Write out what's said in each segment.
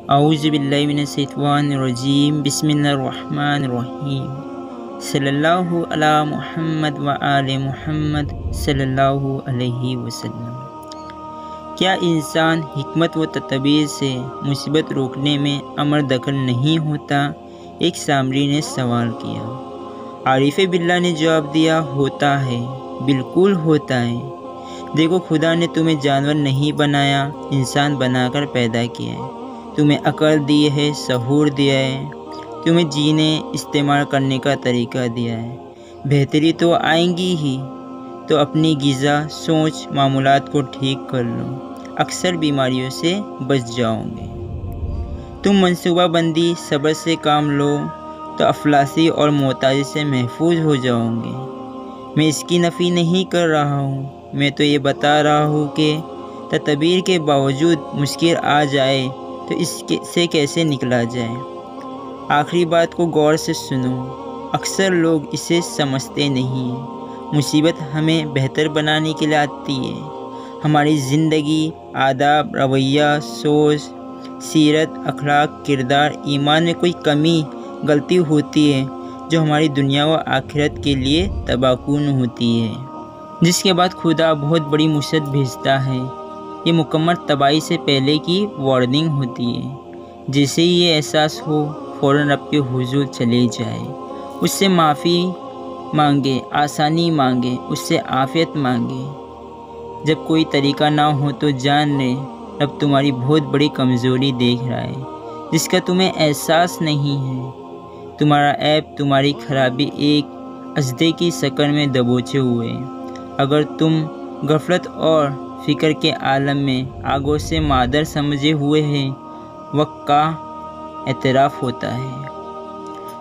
اعوذ باللہ من الشیطان الرجیم بسم اللہ الرحمن الرحیم صلی اللہ علی محمد و آل محمد صلی اللہ علیہ وسلم۔ کیا انسان حکمت و تدبیر سے مصیبت روکنے میں امر دخل نہیں ہوتا؟ ایک سامری نے سوال کیا۔ عارف باللہ نے جواب دیا، ہوتا ہے، بالکل ہوتا ہے۔ دیکھو، خدا نے تمہیں جانور نہیں بنایا، انسان بنا کر پیدا کیا ہے۔ تمہیں عقل دی ہے، شعور دیا ہے، تمہیں جینے استعمال کرنے کا طریقہ دیا ہے۔ بہتری تو آئیں گی ہی، تو اپنی غذا، سوچ، معمولات کو ٹھیک کر لو، اکثر بیماریوں سے بچ جاؤ گے۔ تم منصوبہ بندی، صبر سے کام لو تو افلاسی اور محتاجی سے محفوظ ہو جاؤ گے۔ میں اس کی نفی نہیں کر رہا ہوں، میں تو یہ بتا رہا ہوں کہ تدبیر کے باوجود مشکل آ جائے تو اس سے کیسے نکلا جائے۔ آخری بات کو غور سے سنو، اکثر لوگ اسے سمجھتے نہیں ہیں۔ مصیبت ہمیں بہتر بنانے کے لیے آتی ہے۔ ہماری زندگی، آداب، رویہ، سوچ، سیرت، اخلاق، کردار، ایمان میں کوئی کمی، غلطی ہوتی ہے جو ہماری دنیا و آخرت کے لیے تباہ کن ہوتی ہے، جس کے بعد خدا بہت بڑی مصیبت بھیجتا ہے۔ یہ مکمل تباہی سے پہلے کی وارننگ ہوتی ہے۔ جیسے ہی یہ احساس ہو، فوراً رب کے حضور چلے جائے، اس سے معافی مانگے، آسانی مانگے، اس سے عافیت مانگے۔ جب کوئی طریقہ نہ ہو تو جان لے رب تمہاری بہت بڑی کمزوری دیکھ رہا ہے، جس کا تمہیں احساس نہیں ہے۔ تمہارا عیب، تمہاری خرابی ایک اژدھے کی شکل میں دبوچے ہوئے ہے۔ اگر تم غفلت اور فکر کے عالم میں آگوں سے مادر سمجھے ہوئے ہیں، وقت کا اعتراف ہوتا ہے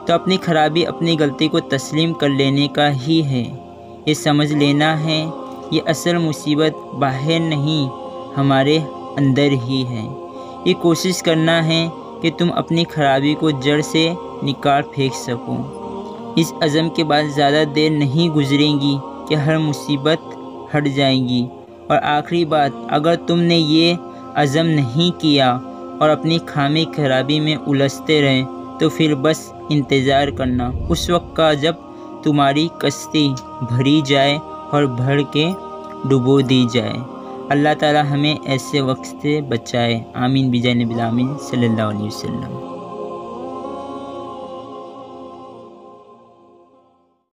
تو اپنی خرابی، اپنی غلطی کو تسلیم کر لینے کا ہی ہے۔ یہ سمجھ لینا ہے یہ اصل مصیبت باہر نہیں، ہمارے اندر ہی ہے۔ یہ کوشش کرنا ہے کہ تم اپنی خرابی کو جڑ سے نکال پھینک سکو۔ اس عزم کے بعد زیادہ دیر نہیں گزرے گی کہ ہر مصیبت ہٹ جائے گی۔ اور آخری بات، اگر تم نے یہ عزم نہیں کیا اور اپنی خامی خرابی میں الجھتے رہے تو پھر بس انتظار کرنا اس وقت کا جب تمہاری کشتی بھری جائے اور بھر کے ڈبو دی جائے۔ اللہ تعالی ہمیں ایسے وقت سے بچائے۔ آمین بجاہ نبی الامین صلی اللہ علیہ وسلم۔